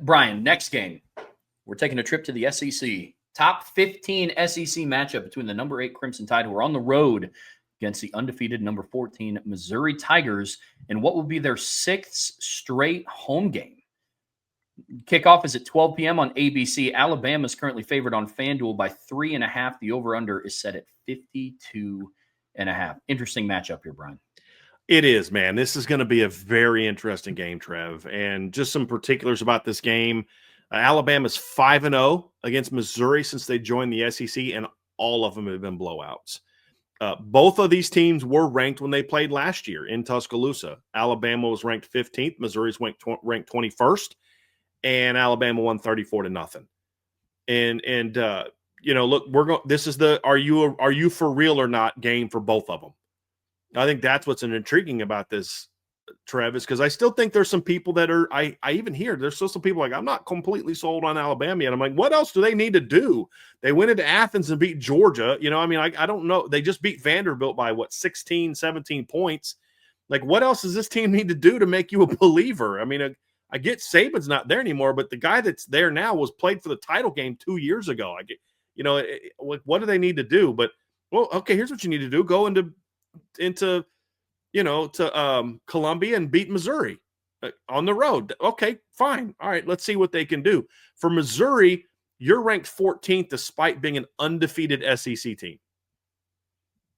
Brian, next game, we're taking a trip to the SEC. Top 15 SEC matchup between the number 8 Crimson Tide, who are on the road against the undefeated number 14 Missouri Tigers, and what will be their 6th straight home game. Kickoff is at 12 p.m. on ABC. Alabama is currently favored on FanDuel by 3.5. The over-under is set at 52.5. Interesting matchup here, Brian. It is, man. This is going to be a very interesting game, Trev. And just some particulars about this game. Alabama's 5-0 against Missouri since they joined the SEC, and all of them have been blowouts. Both of these teams were ranked when they played last year in Tuscaloosa. Alabama was ranked 15th. Missouri's ranked 21st. And Alabama won 34-0. And look, this is the are you for real or not game for both of them. I think that's what's intriguing about this, Trev, is because I still think there's some people that are I even hear there's still some people like, I'm not completely sold on Alabama yet. I'm like, what else do they need to do? They went into Athens and beat Georgia. I don't know. They just beat Vanderbilt by 16, 17 points. Like, what else does this team need to do to make you a believer? I mean, I get Saban's not there anymore, but the guy that's there now played for the title game 2 years ago. What do they need to do? But, well, okay, here's what you need to do. Go into Columbia and beat Missouri on the road. Okay, fine. All right, let's see what they can do. For Missouri, you're ranked 14th despite being an undefeated SEC team.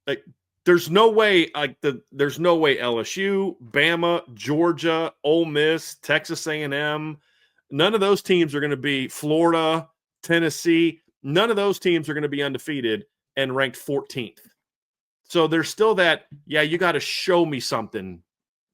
Like, there's no way LSU, Bama, Georgia, Ole Miss, Texas A&M, none of those teams are going to be Florida, Tennessee. None of those teams are going to be undefeated and ranked 14th. So there's still that, you got to show me something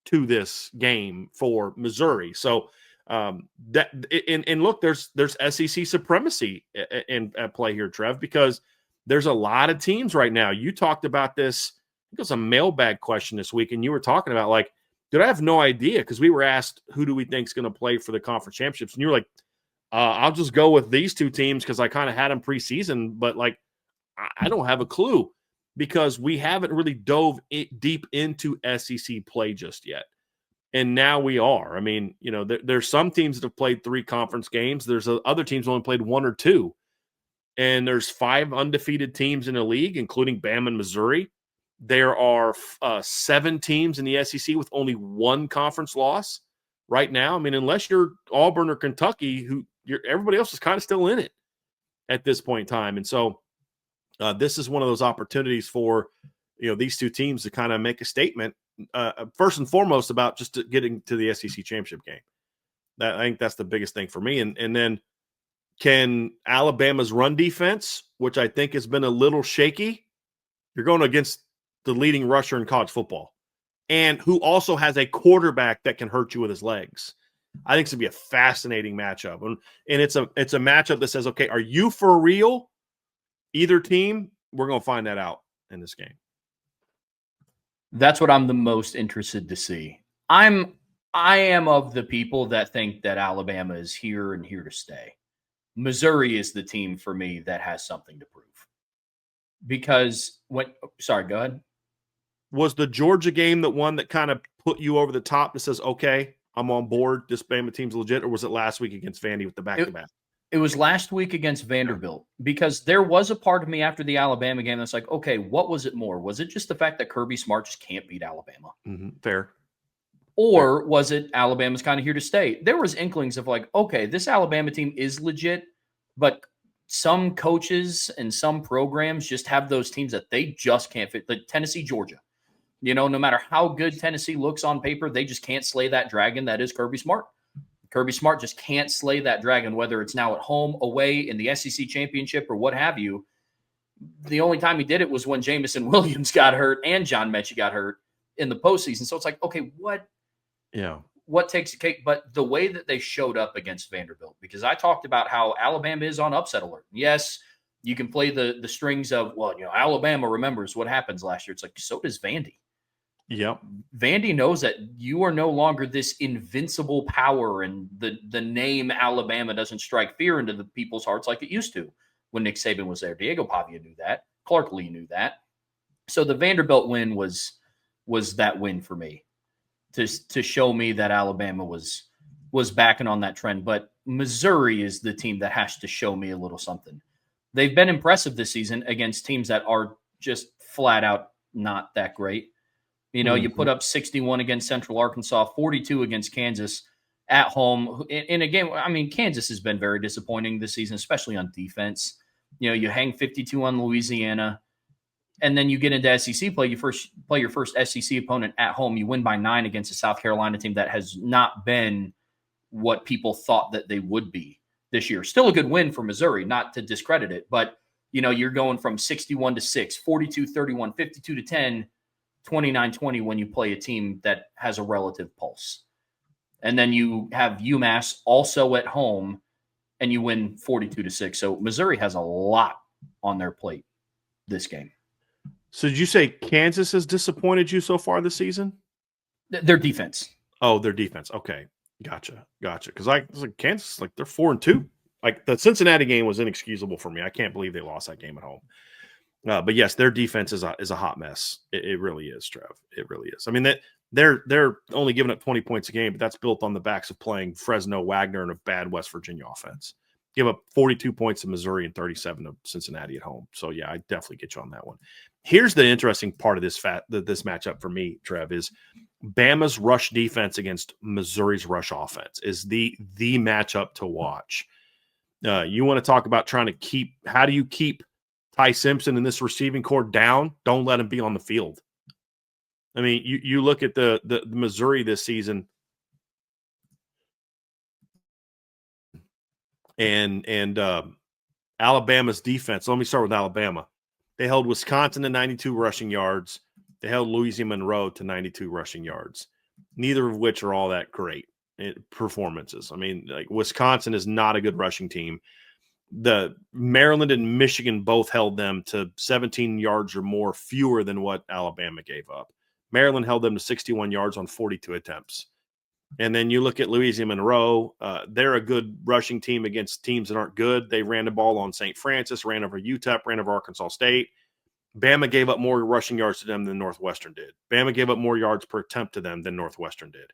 to this game for Missouri. So look, there's SEC supremacy at play here, Trev, because there's a lot of teams right now. You talked about this. I think it was a mailbag question this week, and you were talking about, like, dude, I have no idea, because we were asked, who do we think is going to play for the conference championships? And you were like, I'll just go with these two teams because I kind of had them preseason, but, like, I don't have a clue, because we haven't really dove deep into SEC play just yet. And now we are. I mean, there's some teams that have played 3 conference games. There's other teams that only played 1 or 2. And there's 5 undefeated teams in the league, including Bama and Missouri. There are 7 teams in the SEC with only 1 conference loss right now. I mean, unless you're Auburn or Kentucky, everybody else is kind of still in it at this point in time. And so this is one of those opportunities for these two teams to kind of make a statement, first and foremost, about just getting to the SEC championship game. I think that's the biggest thing for me. And then, can Alabama's run defense, which I think has been a little shaky, you're going against the leading rusher in college football, and who also has a quarterback that can hurt you with his legs. I think it's going to be a fascinating matchup. And it's a matchup that says, okay, are you for real? Either team, we're going to find that out in this game. That's what I'm the most interested to see. I am of the people that think that Alabama is here and here to stay. Missouri is the team for me that has something to prove. Because go ahead. Was the Georgia game the one that kind of put you over the top that says, okay, I'm on board, this Bama team's legit, or was it last week against Vandy with the back-to-back? It was last week against Vanderbilt, because there was a part of me after the Alabama game that's like, okay, what was it more? Was it just the fact that Kirby Smart just can't beat Alabama? Mm-hmm. Fair. Or was it Alabama's kind of here to stay? There was inklings of, like, okay, this Alabama team is legit, but some coaches and some programs just have those teams that they just can't fit. Like Tennessee, Georgia. No matter how good Tennessee looks on paper, they just can't slay that dragon that is Kirby Smart. Kirby Smart just can't slay that dragon, whether it's now at home, away, in the SEC championship, or what have you. The only time he did it was when Jamison Williams got hurt and John Mechie got hurt in the postseason. So it's like, okay, what takes the cake? But the way that they showed up against Vanderbilt, because I talked about how Alabama is on upset alert. Yes, you can play the strings of, Alabama remembers what happens last year. It's like, so does Vandy. Yep. Vandy knows that you are no longer this invincible power, and the name Alabama doesn't strike fear into the people's hearts like it used to when Nick Saban was there. Diego Pavia knew that. Clark Lee knew that. So the Vanderbilt win was that win for me to show me that Alabama was was backing on that trend. But Missouri is the team that has to show me a little something. They've been impressive this season against teams that are just flat out not that great. You put up 61 against Central Arkansas, 42 against Kansas at home. In a game, I mean, Kansas has been very disappointing this season, especially on defense. You hang 52 on Louisiana, and then you get into SEC play. You play your first SEC opponent at home. You win by 9 against a South Carolina team that has not been what people thought that they would be this year. Still a good win for Missouri, not to discredit it, but you're going from 61-6, 42-31, 52-10, 29-20 when you play a team that has a relative pulse. And then you have UMass also at home and you win 42-6. So Missouri has a lot on their plate this game. So did you say Kansas has disappointed you so far this season? Their defense. Oh, their defense. Okay. Gotcha. Because I was like, Kansas, like they're 4-2. Like the Cincinnati game was inexcusable for me. I can't believe they lost that game at home. But yes, their defense is a hot mess. It really is, Trev. It really is. I mean, they're only giving up 20 points a game, but that's built on the backs of playing Fresno, Wagner, and a bad West Virginia offense. Give up 42 points to Missouri and 37 to Cincinnati at home. So yeah, I definitely get you on that one. Here's the interesting part of this matchup for me, Trev, is Bama's rush defense against Missouri's rush offense is the matchup to watch. You want to talk about how do you keep Ty Simpson and this receiving core down? Don't let him be on the field. I mean, you look at the Missouri this season, and Alabama's defense. Let me start with Alabama. They held Wisconsin to 92 rushing yards. They held Louisiana Monroe to 92 rushing yards, neither of which are all that great performances. I mean, like Wisconsin is not a good rushing team. The Maryland and Michigan both held them to 17 yards or more fewer than what Alabama gave up. Maryland held them to 61 yards on 42 attempts. And then you look at Louisiana Monroe. They're a good rushing team against teams that aren't good. They ran the ball on St. Francis, ran over UTEP, ran over Arkansas State. Bama gave up more rushing yards to them than Northwestern did. Bama gave up more yards per attempt to them than Northwestern did.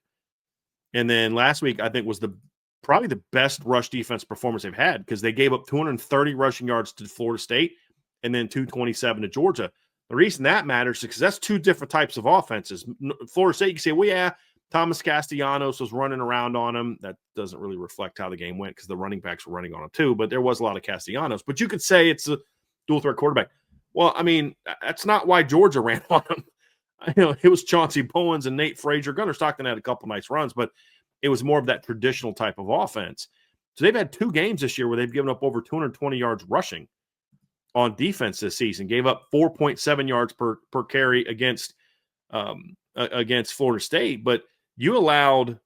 And then last week, I think, was probably the best rush defense performance they've had because they gave up 230 rushing yards to Florida State and then 227 to Georgia. The reason that matters is because that's two different types of offenses. Florida State, you can say, well, yeah, Thomas Castellanos was running around on him. That doesn't really reflect how the game went because the running backs were running on him too, but there was a lot of Castellanos. But you could say it's a dual-threat quarterback. Well, I mean, that's not why Georgia ran on him. It was Chauncey Bowens and Nate Frazier. Gunnar Stockton had a couple nice runs, but it was more of that traditional type of offense. So they've had 2 games this year where they've given up over 220 yards rushing on defense this season. Gave up 4.7 yards per carry against Florida State, but you allowed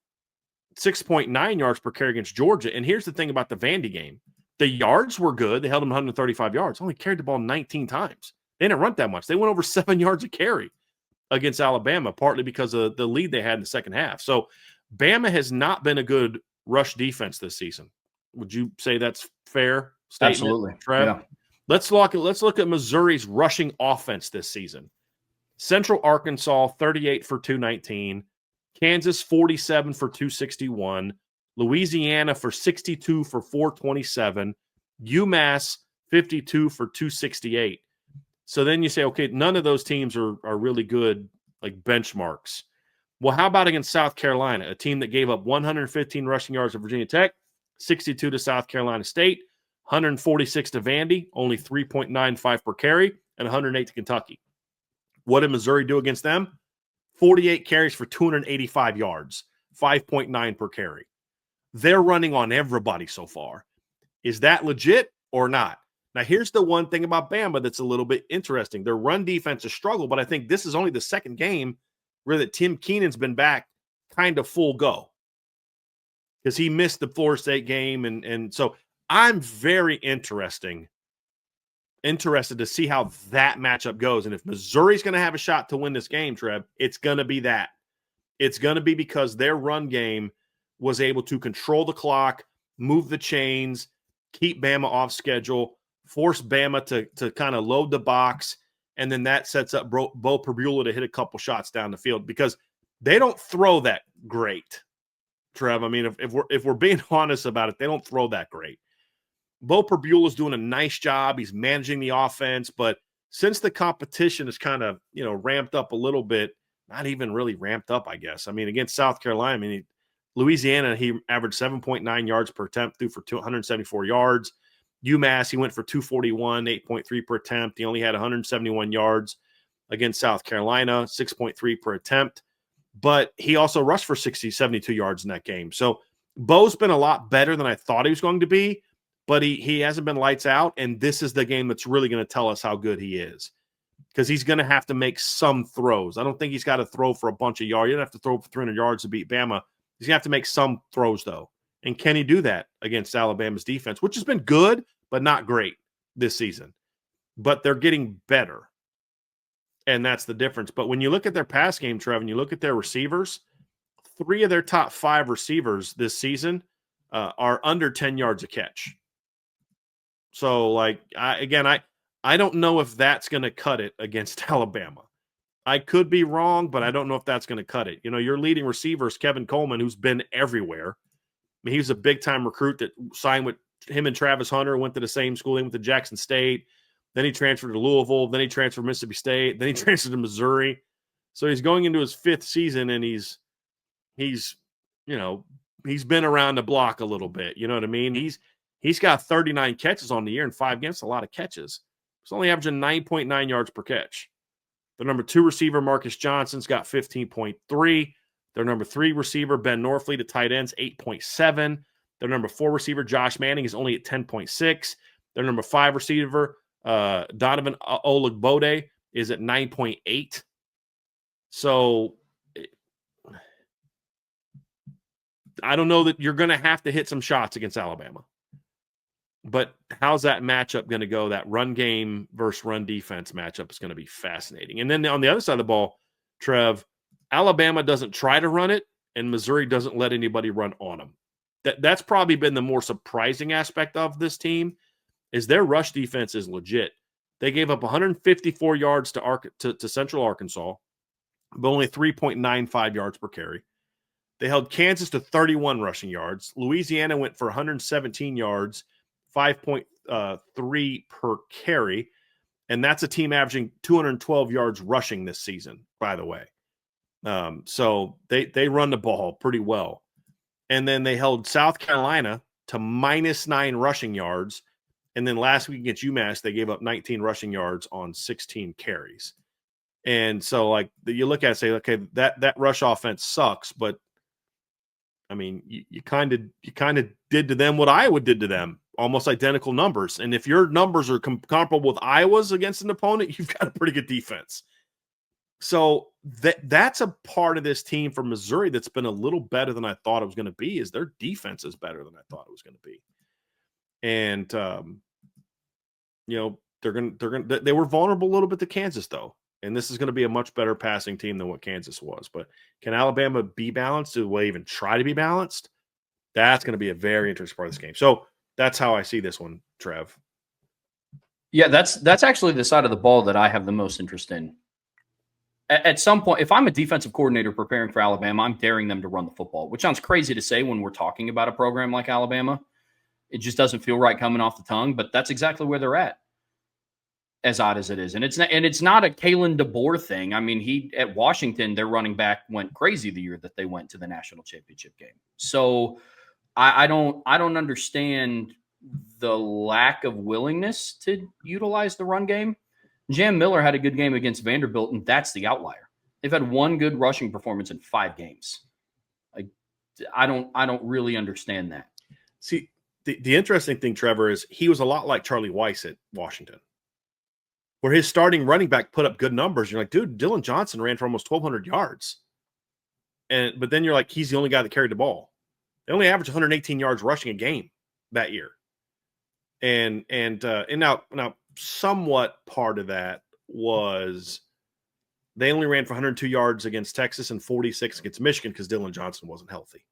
6.9 yards per carry against Georgia. And here's the thing about the Vandy game. The yards were good. They held them 135 yards. Only carried the ball 19 times. They didn't run that much. They went over 7 yards a carry against Alabama, partly because of the lead they had in the second half. So Bama has not been a good rush defense this season. Would you say that's fair statement? Absolutely. Trev? Yeah. Let's look at Missouri's rushing offense this season. Central Arkansas, 38 for 219. Kansas, 47 for 261. Louisiana for 62 for 427. UMass, 52 for 268. So then you say, okay, none of those teams are really good, like benchmarks. Well, how about against South Carolina, a team that gave up 115 rushing yards to Virginia Tech, 62 to South Carolina State, 146 to Vandy, only 3.95 per carry, and 108 to Kentucky. What did Missouri do against them? 48 carries for 285 yards, 5.9 per carry. They're running on everybody so far. Is that legit or not? Now, here's the one thing about Bama that's a little bit interesting. Their run defense has struggled, but I think this is only the second game where that Tim Keenan's been back kind of full go because he missed the Florida State game. And so I'm very interested to see how that matchup goes. And if Missouri's going to have a shot to win this game, Trev, it's going to be that. It's going to be because their run game was able to control the clock, move the chains, keep Bama off schedule, force Bama to kind of load the box, and then that sets up Bo Pribula to hit a couple shots down the field because they don't throw that great. Trev. I mean, if we're being honest about it, they don't throw that great. Bo Perbula's doing a nice job. He's managing the offense, but since the competition is kind of, ramped up a little bit, not even really ramped up, I guess. I mean, against South Carolina, Louisiana, he averaged 7.9 yards per attempt, threw for 274 yards. UMass, he went for 241, 8.3 per attempt. He only had 171 yards against South Carolina, 6.3 per attempt. But he also rushed for 72 yards in that game. So Bo's been a lot better than I thought he was going to be, but he hasn't been lights out, and this is the game that's really going to tell us how good he is, because he's going to have to make some throws. I don't think he's got to throw for a bunch of yards. You don't have to throw for 300 yards to beat Bama. He's going to have to make some throws, though. And can he do that against Alabama's defense, which has been good but not great this season? But they're getting better, and that's the difference. But when you look at their pass game, Trev, and you look at their receivers, 3 of their top 5 receivers this season are under 10 yards a catch. So, I don't know if that's going to cut it against Alabama. I could be wrong, but I don't know if that's going to cut it. Your leading receiver is Kevin Coleman, who's been everywhere. He was a big-time recruit that signed with him and Travis Hunter, went to the same school. He went to Jackson State. Then he transferred to Louisville. Then he transferred to Mississippi State. Then he transferred to Missouri. So he's going into his 5th season, and he's been around the block a little bit. You know what I mean? He's got 39 catches on the year in 5 games. A lot of catches. He's only averaging 9.9 yards per catch. Their number 2 receiver, Marcus Johnson's got 15.3. Their number 3 receiver, Ben Norfleet, the tight ends, 8.7. Their number 4 receiver, Josh Manning, is only at 10.6. Their number 5 receiver, Donovan Olagbode, is at 9.8. So I don't know that you're going to have to hit some shots against Alabama. But how's that matchup going to go? That run game versus run defense matchup is going to be fascinating. And then on the other side of the ball, Trev, Alabama doesn't try to run it, and Missouri doesn't let anybody run on them. That's probably been the more surprising aspect of this team, is their rush defense is legit. They gave up 154 yards to Central Arkansas, but only 3.95 yards per carry. They held Kansas to 31 rushing yards. Louisiana went for 117 yards, 5.3 per carry. And that's a team averaging 212 yards rushing this season, by the way. So they run the ball pretty well. And then they held South Carolina to -9 rushing yards. And then last week against UMass, they gave up 19 rushing yards on 16 carries. And so, you look at it and say, okay, that rush offense sucks, but I mean, you kind of did to them what Iowa did to them, almost identical numbers. And if your numbers are comparable with Iowa's against an opponent, you've got a pretty good defense. So that's a part of this team from Missouri that's been a little better than I thought it was going to be. Is their defense is better than I thought it was going to be, and they were vulnerable a little bit to Kansas though, and this is going to be a much better passing team than what Kansas was. But can Alabama be balanced? Do they even try to be balanced? That's going to be a very interesting part of this game. So that's how I see this one, Trev. Yeah, that's actually the side of the ball that I have the most interest in. At some point, if I'm a defensive coordinator preparing for Alabama, I'm daring them to run the football, which sounds crazy to say when we're talking about a program like Alabama. It just doesn't feel right coming off the tongue, but that's exactly where they're at, as odd as it is. And it's not a Kalen DeBoer thing. I mean, at Washington, their running back went crazy the year that they went to the national championship game. So I don't understand the lack of willingness to utilize the run game. Jam Miller had a good game against Vanderbilt, and that's the outlier. They've had one good rushing performance in 5 games. I don't really understand that. See, the interesting thing, Trevor, is he was a lot like Charlie Weiss at Washington, where his starting running back put up good numbers. You're like, dude, Dylan Johnson ran for almost 1,200 yards. But then you're like, he's the only guy that carried the ball. They only averaged 118 yards rushing a game that year. And now somewhat part of that was they only ran for 102 yards against Texas and 46 against Michigan because Dylan Johnson wasn't healthy.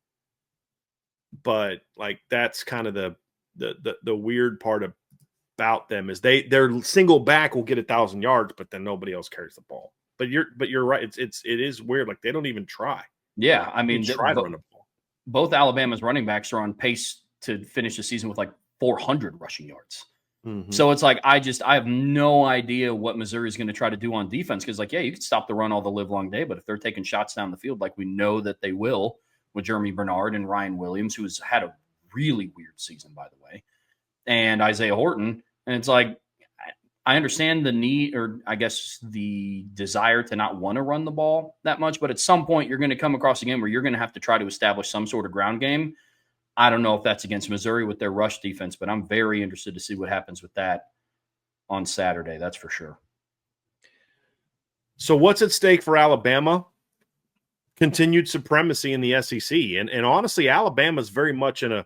But that's kind of the weird part about them is their single back will get 1,000 yards, but then nobody else carries the ball. But you're right. It is weird. They don't even try. Yeah, I mean, try to run the ball. both Alabama's running backs are on pace to finish the season with like 400 rushing yards. Mm-hmm. So it's like I have no idea what Missouri is going to try to do on defense because, like, yeah, you could stop the run all the live long day, but if they're taking shots down the field, like we know that they will with Jeremy Bernard and Ryan Williams, who's had a really weird season, by the way, and Isaiah Horton, and it's like I understand the need, or I guess the desire to not want to run the ball that much, but at some point you're going to come across a game where you're going to have to try to establish some sort of ground game. I don't know if that's against Missouri with their rush defense, but I'm very interested to see what happens with that on Saturday. That's for sure. So what's at stake for Alabama? Continued supremacy in the SEC. And honestly, Alabama's very much in a,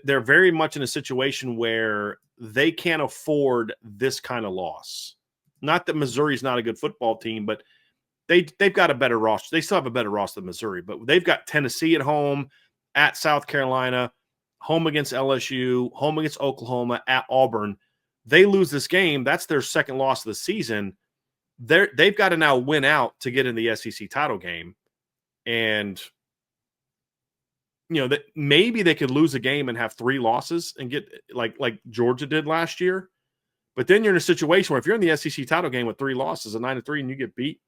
they're very much in a situation where they can't afford this kind of loss. Not that Missouri's not a good football team, but they've got a better roster. They still have a better roster than Missouri, but they've got Tennessee at home, at South Carolina, home against LSU, home against Oklahoma, at Auburn. They lose this game, that's their second loss of the season. They've got to now win out to get in the SEC title game. And, that maybe they could lose a game and have 3 losses and get like Georgia did last year. But then you're in a situation where if you're in the SEC title game with 3 losses, a 9-3, and you get beat,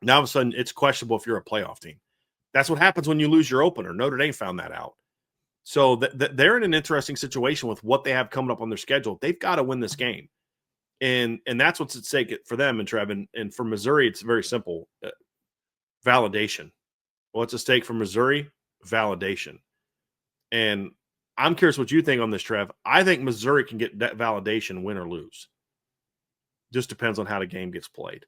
now all of a sudden it's questionable if you're a playoff team. That's what happens when you lose your opener. Notre Dame found that out. So they're in an interesting situation with what they have coming up on their schedule. They've got to win this game. And that's what's at stake for them and Trev. And for Missouri, it's very simple. Validation. What's at stake for Missouri? Validation. And I'm curious what you think on this, Trev. I think Missouri can get that validation, win or lose. Just depends on how the game gets played.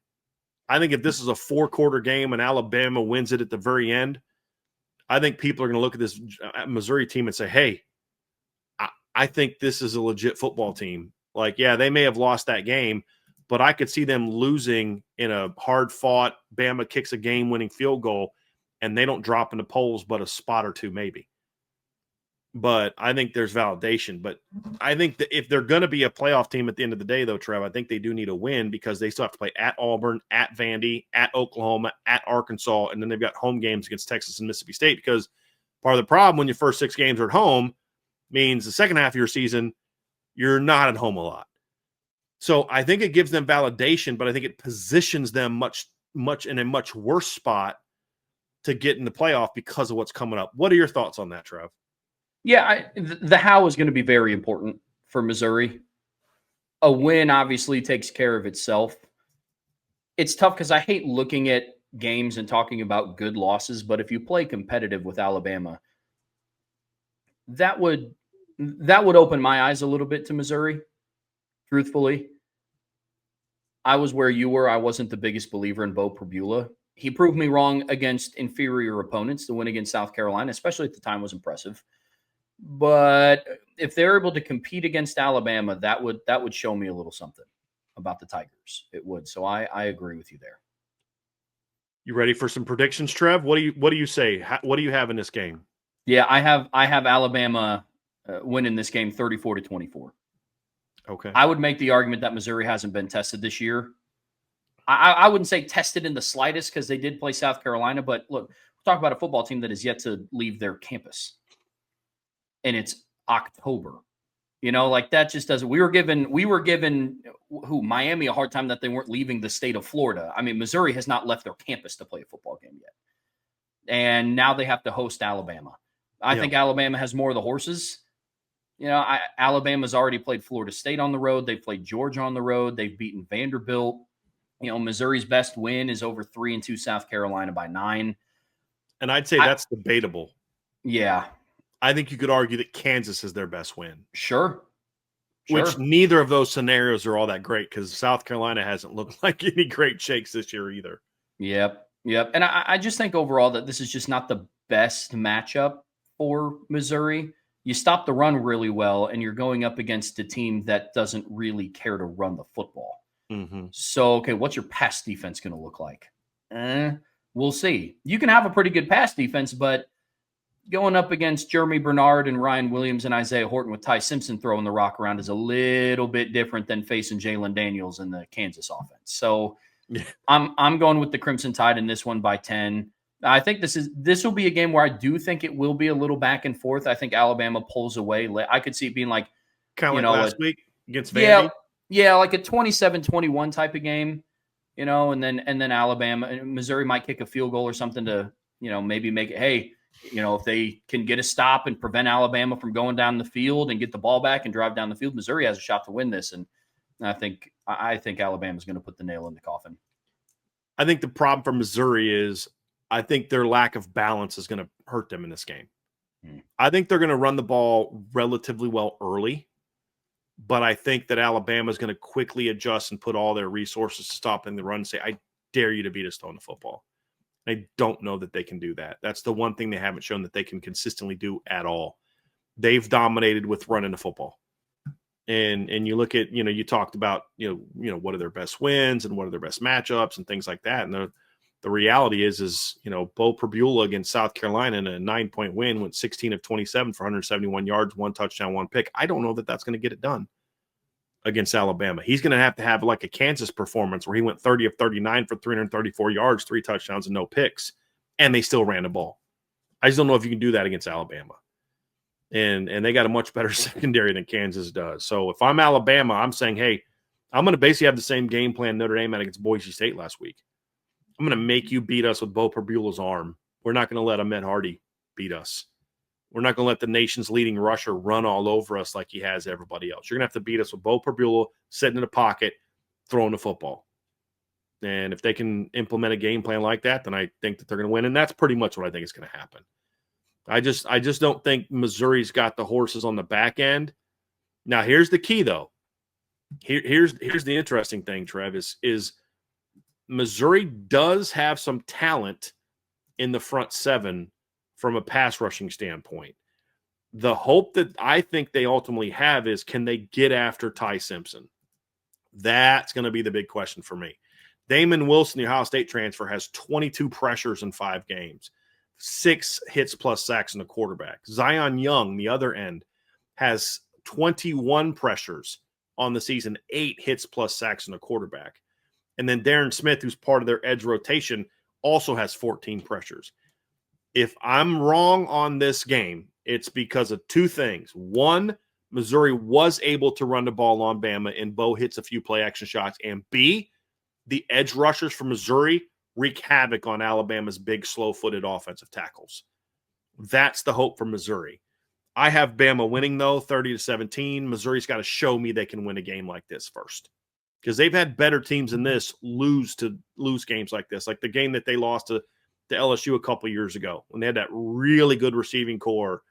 I think if this is a 4-quarter game and Alabama wins it at the very end, I think people are going to look at this Missouri team and say, hey, I think this is a legit football team. Like, yeah, they may have lost that game, but I could see them losing in a hard-fought, Bama kicks a game-winning field goal, and they don't drop in the polls but a spot or two maybe. But I think there's validation. But I think that if they're going to be a playoff team at the end of the day, though, Trev, I think they do need a win because they still have to play at Auburn, at Vandy, at Oklahoma, at Arkansas, and then they've got home games against Texas and Mississippi State because part of the problem when your first 6 games are at home means the second half of your season, you're not at home a lot. So I think it gives them validation, but I think it positions them much in a much worse spot to get in the playoff because of what's coming up. What are your thoughts on that, Trev? Yeah, the how is going to be very important for Missouri. A win obviously takes care of itself. It's tough because I hate looking at games and talking about good losses, but if you play competitive with Alabama, that would open my eyes a little bit to Missouri, truthfully. I was where you were. I wasn't the biggest believer in Bo Pribula. He proved me wrong against inferior opponents. The win against South Carolina, especially at the time, was impressive. But if they're able to compete against Alabama, that would show me a little something about the Tigers. It would. So I agree with you there. You ready for some predictions, Trev? What do you say? What do you have in this game? Yeah, I have Alabama winning this game 34-24. Okay. I would make the argument that Missouri hasn't been tested this year. I wouldn't say tested in the slightest because they did play South Carolina, but look, we're talking about a football team that is yet to leave their campus. And it's October. Like that just doesn't. We were given Miami a hard time that they weren't leaving the state of Florida. I mean, Missouri has not left their campus to play a football game yet. And now they have to host Alabama. I think Alabama has more of the horses. Alabama's already played Florida State on the road. They've played Georgia on the road. They've beaten Vanderbilt. Missouri's best win is over 3-2 South Carolina by 9. And I'd say that's debatable. Yeah. I think you could argue that Kansas is their best win. Sure. Which neither of those scenarios are all that great because South Carolina hasn't looked like any great shakes this year either. Yep. And I just think overall that this is just not the best matchup for Missouri. You stop the run really well, and you're going up against a team that doesn't really care to run the football. Mm-hmm. So, okay, what's your pass defense going to look like? We'll see. You can have a pretty good pass defense, but going up against Jeremy Bernard and Ryan Williams and Isaiah Horton with Ty Simpson throwing the rock around is a little bit different than facing Jalen Daniels in the Kansas offense. So I'm going with the Crimson Tide in this one by 10. I think this will be a game where I do think it will be a little back and forth. I think Alabama pulls away. I could see it being like, Kind of you like know, last week against yeah, Vandy. yeah, like a 27-21 type of game, and then Alabama and Missouri might kick a field goal or something to, maybe make it, hey, if they can get a stop and prevent Alabama from going down the field and get the ball back and drive down the field, Missouri has a shot to win this. And I think Alabama's going to put the nail in the coffin. I think the problem for Missouri is I think their lack of balance is going to hurt them in this game. I think they're going to run the ball relatively well early, but I think that Alabama is going to quickly adjust and put all their resources to stopping the run and say, I dare you to beat us throwing the football. I don't know that they can do that. That's the one thing they haven't shown that they can consistently do at all. They've dominated with running the football. And you look at, you talked about, what are their best wins and what are their best matchups and things like that. And the reality is, Bo Prabula against South Carolina in a 9-point win went 16 of 27 for 171 yards, 1 touchdown, 1 pick. I don't know that that's going to get it done against Alabama. He's going to have like a Kansas performance where he went 30 of 39 for 334 yards, 3 touchdowns, and no picks, and they still ran the ball. I just don't know if you can do that against Alabama. And they got a much better secondary than Kansas does. So if I'm Alabama, I'm saying, hey, I'm going to basically have the same game plan Notre Dame had against Boise State last week. I'm going to make you beat us with Bo Prabula's arm. We're not going to let Ahmed Hardy beat us. We're not going to let the nation's leading rusher run all over us like he has everybody else. You're going to have to beat us with Bo Prabula sitting in the pocket, throwing the football. And if they can implement a game plan like that, then I think that they're going to win. And that's pretty much what I think is going to happen. I just don't think Missouri's got the horses on the back end. Now, here's the key, though. Here's the interesting thing, Trev, is Missouri does have some talent in the front seven from a pass rushing standpoint. The hope that I think they ultimately have is, can they get after Ty Simpson? That's going to be the big question for me. Damon Wilson, the Ohio State transfer, has 22 pressures in 5 games. 6 hits plus sacks in the quarterback. Zion Young, the other end, has 21 pressures on the season, 8 hits plus sacks in the quarterback. And then Darren Smith, who's part of their edge rotation, also has 14 pressures. If I'm wrong on this game, it's because of 2 things. One, Missouri was able to run the ball on Bama and Bo hits a few play action shots. And B, the edge rushers from Missouri wreak havoc on Alabama's big, slow-footed offensive tackles. That's the hope for Missouri. I have Bama winning, though, 30-17. Missouri's got to show me they can win a game like this first, because they've had better teams than this lose games like this, like the game that they lost to LSU a couple years ago when they had that really good receiving core.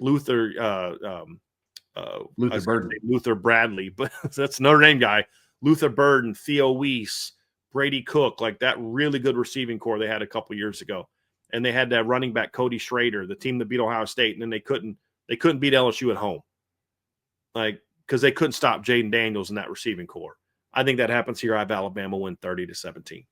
Luther Burden. Luther Bradley, but that's Notre Dame guy. Luther Burden, Theo Weiss, Brady Cook, like that really good receiving core they had a couple years ago. And they had that running back, Cody Schrader, the team that beat Ohio State, and then they couldn't beat LSU at home. Like, because they couldn't stop Jaden Daniels in that receiving core. I think that happens here. I have Alabama win 30-17.